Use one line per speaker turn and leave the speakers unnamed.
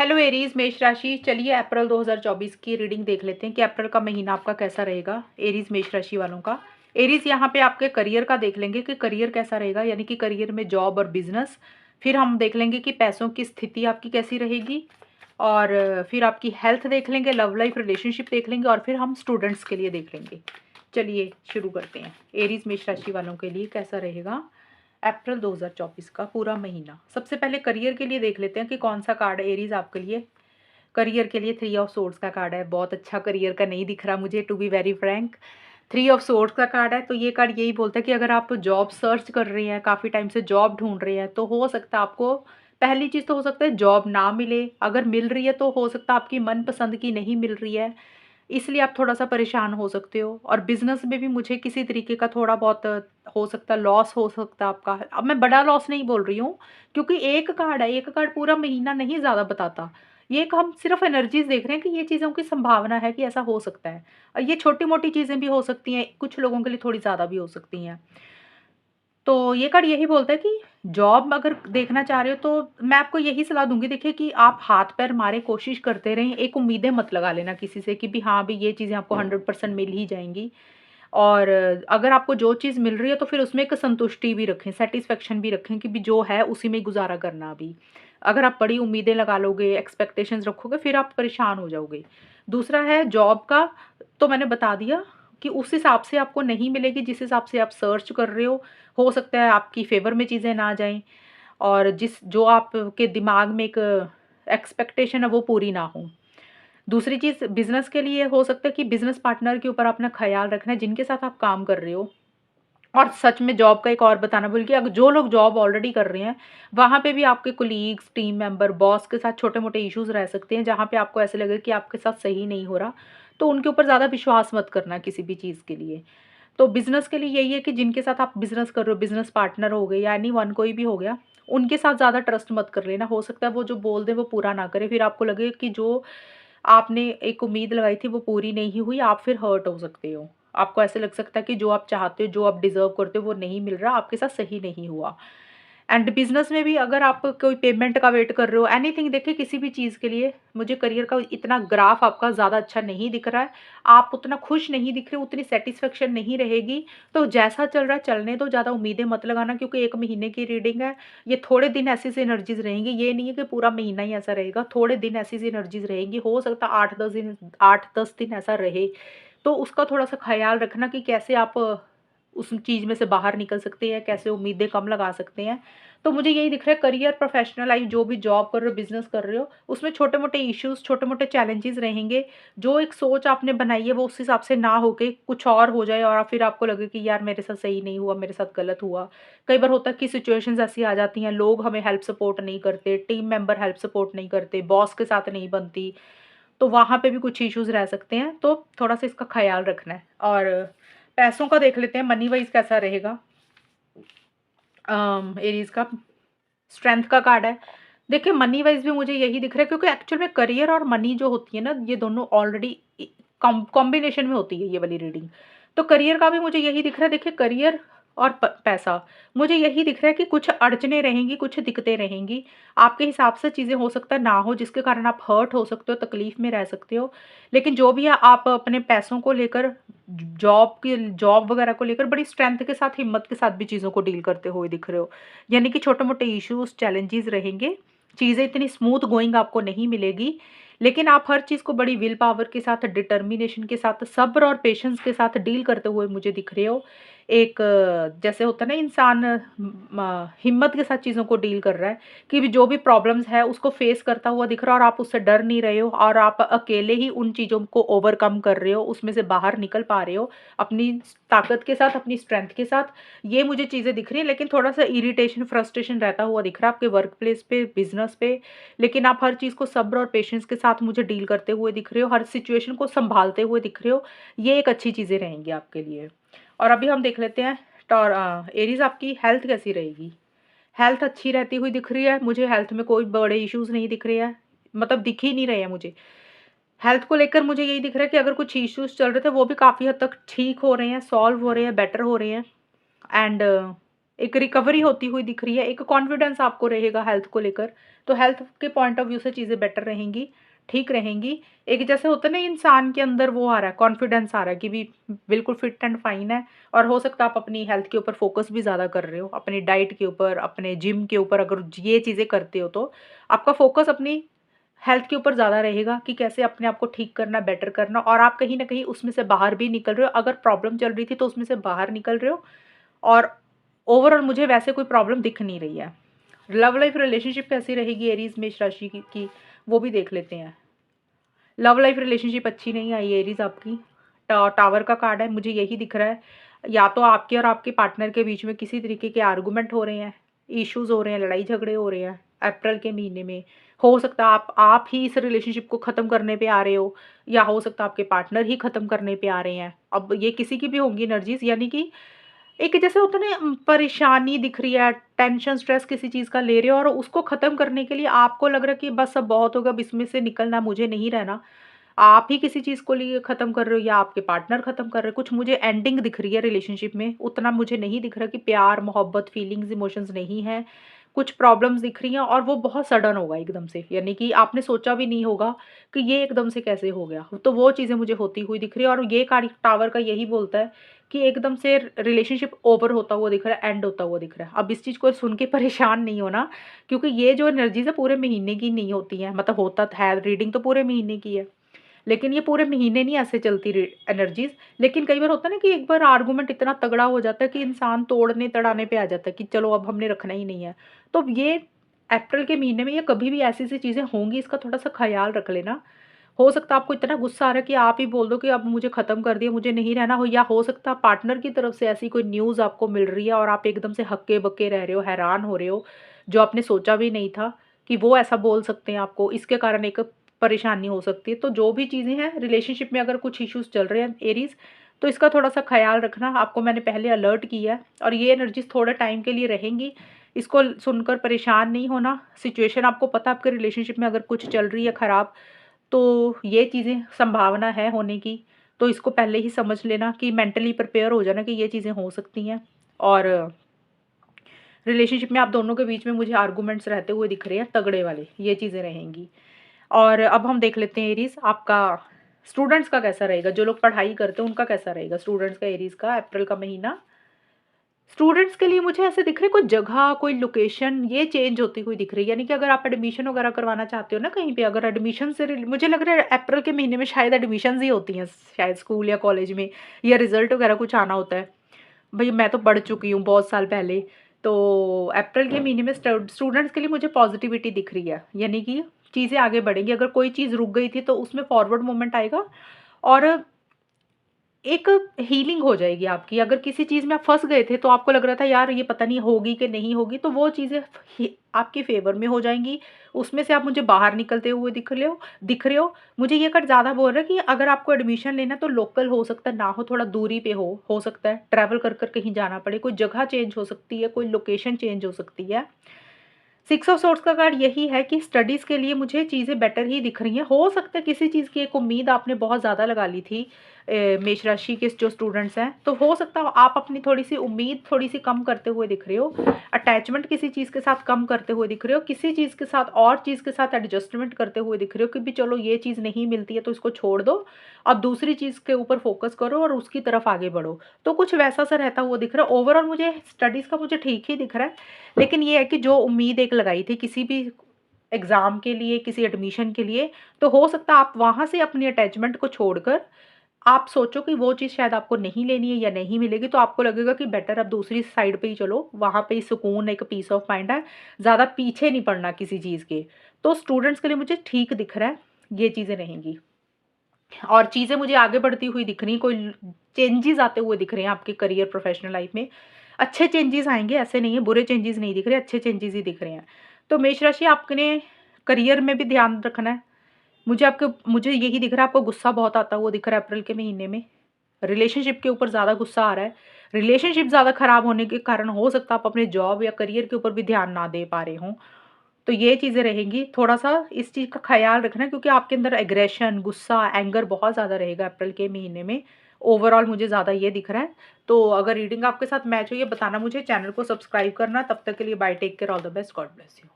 Hello Aries मेष राशि। चलिए अप्रैल 2024 की रीडिंग देख लेते हैं कि अप्रैल का महीना आपका कैसा रहेगा एरीज मेष राशि वालों का। एरीज यहाँ पे आपके करियर का देख लेंगे कि करियर कैसा रहेगा, यानी कि करियर में जॉब और बिजनेस। फिर हम देख लेंगे कि पैसों की स्थिति आपकी कैसी रहेगी, और फिर आपकी हेल्थ देख लेंगे, लव लाइफ रिलेशनशिप देख लेंगे, और फिर हम स्टूडेंट्स के लिए देख लेंगे। चलिए शुरू करते हैं। एरीज मेष राशि वालों के लिए कैसा रहेगा अप्रैल 2024 का पूरा महीना। सबसे पहले करियर के लिए देख लेते हैं कि कौन सा कार्ड है एरीज आपके लिए। करियर के लिए 3 ऑफ सोर्ड्स का कार्ड है। बहुत अच्छा करियर का नहीं दिख रहा मुझे, to be very frank. 3 of swords का कार्ड है, तो ये कार्ड यही बोलता है कि अगर आप जॉब सर्च कर रहे हैं, काफ़ी टाइम से जॉब ढूंढ रहे हैं, तो हो सकता है आपको पहली चीज़ तो हो सकता है जॉब ना मिले। अगर मिल रही है तो हो सकता है आपकी मनपसंद की नहीं मिल रही है, इसलिए आप थोड़ा सा परेशान हो सकते हो। और बिजनेस में भी मुझे किसी तरीके का थोड़ा बहुत हो सकता है लॉस हो सकता है आपका। अब मैं बड़ा लॉस नहीं बोल रही हूँ, क्योंकि एक कार्ड है, एक कार्ड पूरा महीना नहीं ज़्यादा बताता। ये एक हम सिर्फ एनर्जीज देख रहे हैं कि ये चीज़ों की संभावना है कि ऐसा हो सकता है। और ये छोटी मोटी चीज़ें भी हो सकती हैं, कुछ लोगों के लिए थोड़ी ज़्यादा भी हो सकती हैं। तो ये कार्ड यही बोलता है कि जॉब अगर देखना चाह रहे हो तो मैं आपको यही सलाह दूंगी। देखिए कि आप हाथ पैर मारे कोशिश करते रहें, एक उम्मीदें मत लगा लेना किसी से कि भी हाँ भी ये चीज़ें आपको 100% मिल ही जाएंगी। और अगर आपको जो चीज़ मिल रही है तो फिर उसमें एक संतुष्टि भी रखें, सेटिस्फेक्शन भी रखें कि भी जो है उसी में गुजारा करना। अभी अगर आप बड़ी उम्मीदें लगा लोगे, एक्सपेक्टेशंस रखोगे, फिर आप परेशान हो जाओगे। दूसरा है जॉब का, तो मैंने बता दिया कि उस हिसाब से आपको नहीं मिलेगी जिस हिसाब से आप सर्च कर रहे हो सकता है आपकी फेवर में चीज़ें ना जाएं, और जिस जो आपके दिमाग में एक एक्सपेक्टेशन है वो पूरी ना हो। दूसरी चीज़ बिजनेस के लिए हो सकता है कि बिजनेस पार्टनर के ऊपर अपना ख्याल रखना है जिनके साथ आप काम कर रहे हो। और सच में जॉब का एक और बताना भूल गई, अगर जो लोग जॉब ऑलरेडी कर रहे हैं वहाँ पे भी आपके कोलीग्स, टीम मेंबर, बॉस के साथ छोटे मोटे इश्यूज रह सकते हैं, जहाँ पे आपको ऐसे लगे कि आपके साथ सही नहीं हो रहा। तो उनके ऊपर ज़्यादा विश्वास मत करना किसी भी चीज़ के लिए। तो बिजनेस के लिए यही है कि जिनके साथ आप बिजनेस कर रहे हो, बिजनेस पार्टनर हो गए या एनी वन कोई भी हो गया, उनके साथ ज़्यादा ट्रस्ट मत कर लेना। हो सकता है वो जो बोल दे वो पूरा ना करे, फिर आपको लगे कि जो आपने एक उम्मीद लगाई थी वो पूरी नहीं हुई, आप फिर हर्ट हो सकते हो। आपको ऐसे लग सकता है कि जो आप चाहते हो, जो आप डिजर्व करते हो वो नहीं मिल रहा, आपके साथ सही नहीं हुआ। एंड बिजनेस में भी अगर आप कोई पेमेंट का वेट कर रहे हो, एनीथिंग, देखिए किसी भी चीज़ के लिए मुझे करियर का इतना ग्राफ आपका ज़्यादा अच्छा नहीं दिख रहा है। आप उतना खुश नहीं दिख रहे, उतनी सेटिस्फेक्शन नहीं रहेगी। तो जैसा चल रहा है चलने दो, ज़्यादा उम्मीदें मत लगाना, क्योंकि 1 महीने की रीडिंग है। ये थोड़े दिन ऐसी सी एनर्जीज रहेंगी, ये नहीं है कि पूरा महीना ही ऐसा रहेगा। थोड़े दिन ऐसी सी एनर्जीज रहेंगी, हो सकता है 8-10 दिन ऐसा रहे। तो उसका थोड़ा सा ख्याल रखना कि कैसे आप उस चीज़ में से बाहर निकल सकते हैं, कैसे उम्मीदें कम लगा सकते हैं। तो मुझे यही दिख रहा है करियर, प्रोफेशनल लाइफ, जो भी जॉब कर रहे हो, बिजनेस कर रहे हो, उसमें छोटे मोटे इश्यूज, छोटे मोटे चैलेंजेस रहेंगे। जो एक सोच आपने बनाई है वो उस हिसाब से ना होके कुछ और हो जाए, और फिर आपको लगे कि यार मेरे साथ सही नहीं हुआ, मेरे साथ गलत हुआ। कई बार होता है कि सिचुएशंस ऐसी आ जाती हैं, लोग हमें हेल्प सपोर्ट नहीं करते, टीम मेंबर हेल्प सपोर्ट नहीं करते, बॉस के साथ नहीं बनती, तो वहाँ पे भी कुछ इश्यूज रह सकते हैं। तो थोड़ा सा इसका ख्याल रखना है। और पैसों का देख लेते हैं, मनी वाइज कैसा रहेगा। एरीज का स्ट्रेंथ का कार्ड है। देखिए मनी वाइज भी मुझे यही दिख रहा है, क्योंकि एक्चुअल में करियर और मनी जो होती है ना, ये दोनों ऑलरेडी कॉम्बिनेशन में होती है ये वाली रीडिंग। तो करियर का भी मुझे यही दिख रहा है। देखिए करियर और पैसा, मुझे यही दिख रहा है कि कुछ अड़चने रहेंगी, कुछ दिक्कतें रहेंगी। आपके हिसाब से चीज़ें हो सकता है ना हो, जिसके कारण आप हर्ट हो सकते हो, तकलीफ में रह सकते हो। लेकिन जो भी है, आप अपने पैसों को लेकर, जॉब वगैरह को लेकर बड़ी स्ट्रेंथ के साथ, हिम्मत के साथ भी चीज़ों को डील करते हुए दिख रहे हो। यानी कि छोटे-मोटे इश्यूज़, चैलेंजेस रहेंगे, चीज़ें इतनी स्मूथ गोइंग आपको नहीं मिलेगी, लेकिन आप हर चीज़ को बड़ी विल पावर के साथ, डिटर्मिनेशन के साथ, सब्र और पेशेंस के साथ डील करते हुए मुझे दिख रहे हो। एक जैसे होता है ना इंसान हिम्मत के साथ चीज़ों को डील कर रहा है, कि भी जो भी प्रॉब्लम्स है उसको फेस करता हुआ दिख रहा है, और आप उससे डर नहीं रहे हो, और आप अकेले ही उन चीज़ों को ओवरकम कर रहे हो, उसमें से बाहर निकल पा रहे हो अपनी ताकत के साथ, अपनी स्ट्रेंथ के साथ। ये मुझे चीज़ें दिख रही हैं, लेकिन थोड़ा-सा इरिटेशन, फ्रस्ट्रेशन रहता हुआ दिख रहा है आपके वर्क प्लेस पे, बिज़नेस पे। लेकिन आप हर चीज़ को सब्र और पेशेंस के साथ मुझे डील करते हुए दिख रहे हो, हर सिचुएशन को सँभालते हुए दिख रहे हो। ये एक अच्छी चीज़ें रहेंगी आपके लिए। और अभी हम देख लेते हैं एरीज़, आपकी हेल्थ कैसी रहेगी? हेल्थ अच्छी रहती हुई दिख रही है मुझे, हेल्थ में कोई बड़े इश्यूज़ नहीं दिख रहे हैं, मतलब दिख ही नहीं रहे हैं मुझे। हेल्थ को लेकर मुझे यही दिख रहा है कि अगर कुछ इश्यूज़ चल रहे थे वो भी काफ़ी हद तक ठीक हो रहे हैं, सॉल्व हो रहे हैं, बेटर हो रहे हैं। एंड एक रिकवरी होती हुई दिख रही है, एक कॉन्फिडेंस आपको रहेगा हेल्थ को लेकर। तो हेल्थ के पॉइंट ऑफ व्यू से चीज़ें बेटर रहेंगी, ठीक रहेंगी। एक जैसे होता है ना इंसान के अंदर वो आ रहा है, कॉन्फिडेंस आ रहा है कि भी बिल्कुल फिट एंड फाइन है। और हो सकता है आप अपनी हेल्थ के ऊपर फोकस भी ज़्यादा कर रहे हो, अपनी डाइट के ऊपर, अपने जिम के ऊपर, अगर ये चीज़ें करते हो तो आपका फोकस अपनी हेल्थ के ऊपर ज़्यादा रहेगा कि कैसे अपने आप को ठीक करना, बेटर करना, और आप कहीं न कहीं उसमें से बाहर भी निकल रहे हो। अगर प्रॉब्लम चल रही थी तो उसमें से बाहर निकल रहे हो, और ओवरऑल मुझे वैसे कोई प्रॉब्लम दिख नहीं रही है। लव लाइफ रिलेशनशिप कैसी रहेगी एरीज़ मेष राशि की वो भी देख लेते हैं। लव लाइफ रिलेशनशिप अच्छी नहीं आई एरीज़ आपकी। टावर का कार्ड है, मुझे यही दिख रहा है। या तो आपके और आपके पार्टनर के बीच में किसी तरीके के आर्गुमेंट हो रहे हैं, इश्यूज़ हो रहे हैं, लड़ाई झगड़े हो रहे हैं अप्रैल के महीने में। हो सकता है आप ही इस रिलेशनशिप को ख़त्म करने पे आ रहे हो, या हो सकता है आपके पार्टनर ही ख़त्म करने पे आ रहे हैं। अब ये किसी की भी होंगी एनर्जीज़, यानी कि एक जैसे होता है ना परेशानी दिख रही है, टेंशन, स्ट्रेस किसी चीज़ का ले रहे हो और उसको ख़त्म करने के लिए आपको लग रहा है कि बस अब बहुत होगा, अब इसमें से निकलना, मुझे नहीं रहना। आप ही किसी चीज़ को लिए ख़त्म कर रहे हो या आपके पार्टनर ख़त्म कर रहे हो। कुछ मुझे एंडिंग दिख रही है रिलेशनशिप में, उतना मुझे नहीं दिख रहा कि प्यार, मोहब्बत, फीलिंग्स, इमोशंस नहीं है। कुछ प्रॉब्लम्स दिख रही हैं और वो बहुत सडन होगा एकदम से, यानी कि आपने सोचा भी नहीं होगा कि ये एकदम से कैसे हो गया। तो वो चीज़ें मुझे होती हुई दिख रही है, और ये कार्ड टावर का यही बोलता है कि एकदम से रिलेशनशिप ओवर होता हुआ दिख रहा है, एंड होता हुआ दिख रहा है। अब इस चीज़ को सुन के परेशान नहीं होना, क्योंकि ये जो एनर्जीज़ है पूरे महीने की नहीं होती हैं, मतलब होता है, रीडिंग तो पूरे महीने की है। लेकिन ये पूरे महीने नहीं ऐसे चलती एनर्जीज। लेकिन कई बार होता है ना कि एक बार आर्गुमेंट इतना तगड़ा हो जाता है कि इंसान तोड़ने तड़ाने पे आ जाता है कि चलो अब हमने रखना ही नहीं है। तो ये अप्रैल के महीने में ये कभी भी ऐसी सी चीज़ें होंगी, इसका थोड़ा सा ख्याल रख लेना। हो सकता है आपको इतना गुस्सा आ रहा है कि आप ही बोल दो कि अब मुझे ख़त्म कर दिया, मुझे नहीं रहना हो, या हो सकता है पार्टनर की तरफ से ऐसी कोई न्यूज़ आपको मिल रही है और आप एकदम से हक्के बक्के रह रहे हो, हैरान हो रहे हो, जो आपने सोचा भी नहीं था कि वो ऐसा बोल सकते हैं आपको। इसके कारण एक परेशानी हो सकती है। तो जो भी चीज़ें हैं रिलेशनशिप में, अगर कुछ इश्यूज़ चल रहे हैं एरीज़, तो इसका थोड़ा-सा ख़्याल रखना। आपको मैंने पहले अलर्ट किया है और ये एनर्जीज़ थोड़े टाइम के लिए रहेंगी। इसको सुनकर परेशान नहीं होना। सिचुएशन आपको पता है आपके रिलेशनशिप में अगर कुछ चल रही है ख़राब, तो ये चीज़ें संभावना है होने की। तो इसको पहले ही समझ लेना कि मेंटली प्रिपेयर हो जाना कि ये चीज़ें हो सकती हैं। और रिलेशनशिप में आप दोनों के बीच में मुझे आर्गुमेंट्स रहते हुए दिख रहे हैं तगड़े वाले, ये चीज़ें रहेंगी। और अब हम देख लेते हैं एरीज़ आपका स्टूडेंट्स का कैसा रहेगा, जो लोग पढ़ाई करते हैं उनका कैसा रहेगा स्टूडेंट्स का एरीज़ का अप्रैल का महीना। स्टूडेंट्स के लिए मुझे ऐसे दिख रहा है कोई जगह, कोई लोकेशन ये चेंज होती हुई दिख रही है। यानी कि अगर आप एडमिशन वगैरह करवाना चाहते हो ना कहीं पे, अगर एडमिशन से मुझे लग रहा है अप्रैल के महीने में शायद एडमिशन्स ही होती हैं, शायद स्कूल या कॉलेज में, या रिजल्ट वगैरह कुछ आना होता है। भई मैं तो पढ़ चुकी हूँ बहुत साल पहले। तो अप्रैल के महीने में स्टूडेंट्स के लिए मुझे पॉज़िटिविटी दिख रही है। यानी कि चीज़ें आगे बढ़ेंगी। अगर कोई चीज़ रुक गई थी तो उसमें फॉरवर्ड मूवमेंट आएगा, और एक हीलिंग हो जाएगी आपकी। अगर किसी चीज़ में आप फँस गए थे तो आपको लग रहा था यार ये पता नहीं होगी कि नहीं होगी, तो वो चीज़ें आपके फ़ेवर में हो जाएँगी। उसमें से आप मुझे बाहर निकलते हुए दिख रहे हो। मुझे ये कार्ड ज़्यादा बोल रहा है कि अगर आपको एडमिशन लेना है तो लोकल हो सकता है ना हो, थोड़ा दूरी पे हो सकता है ट्रैवल कर कहीं जाना पड़े, कोई जगह चेंज हो सकती है, कोई लोकेशन चेंज हो सकती है। सिक्स ऑफ सोर्स का कार्ड यही है कि स्टडीज़ के लिए मुझे चीज़ें बेटर ही दिख रही हैं। हो सकता है किसी चीज़ की एक उम्मीद आपने बहुत ज़्यादा लगा ली थी, मेष राशि के जो स्टूडेंट्स हैं, तो हो सकता है आप अपनी थोड़ी-सी उम्मीद थोड़ी-सी कम करते हुए दिख रहे हो। अटैचमेंट किसी चीज़ के साथ कम करते हुए दिख रहे हो, किसी चीज़ के साथ और चीज़ के साथ एडजस्टमेंट करते हुए दिख रहे हो कि भी चलो ये चीज़ नहीं मिलती है तो इसको छोड़ दो, अब दूसरी चीज़ के ऊपर फ़ोकस करो और उसकी तरफ आगे बढ़ो। तो कुछ वैसा-सा रहता हुआ दिख रहा है। ओवरऑल मुझे स्टडीज़ का मुझे ठीक ही दिख रहा है। लेकिन ये है कि जो उम्मीद एक लगाई थी किसी भी एग्ज़ाम के लिए, किसी एडमिशन के लिए, तो हो सकता है आप वहाँ से अपनी अटैचमेंट को छोड़कर आप सोचो कि वो चीज़ शायद आपको नहीं लेनी है या नहीं मिलेगी, तो आपको लगेगा कि बेटर अब दूसरी साइड पे ही चलो, वहाँ पे ही सुकून, एक पीस ऑफ माइंड है, ज़्यादा पीछे नहीं पड़ना किसी चीज़ के। तो स्टूडेंट्स के लिए मुझे ठीक दिख रहा है, ये चीज़ें रहेंगी। और चीज़ें मुझे आगे बढ़ती हुई दिख रही हैं, कोई चेंजेज़ आते हुए दिख रहे हैं आपके करियर प्रोफ़ेशनल लाइफ़ में। अच्छे चेंजेज़ आएँगे, ऐसे नहीं है, बुरे चेंजेज़ नहीं दिख रहे, अच्छे चेंजेज़ ही दिख रहे हैं। तो मेष राशि आपने करियर में भी ध्यान रखना है। मुझे यही दिख रहा है आपको गुस्सा बहुत आता हुआ दिख रहा है अप्रैल के महीने में। रिलेशनशिप के ऊपर ज़्यादा गुस्सा आ रहा है। रिलेशनशिप ज़्यादा ख़राब होने के कारण हो सकता है आप अपने जॉब या करियर के ऊपर भी ध्यान ना दे पा रहे हों। तो ये चीज़ें रहेंगी, थोड़ा-सा इस चीज़ का ख़्याल रखना, क्योंकि आपके अंदर एग्रेशन, गुस्सा, एंगर बहुत ज़्यादा रहेगा अप्रैल के महीने में। ओवरऑल मुझे ज़्यादा ये दिख रहा है। तो अगर रीडिंग आपके साथ मैच हो ये बताना मुझे, चैनल को सब्सक्राइब करना। तब तक के लिए bye, take care, all the best, God bless you.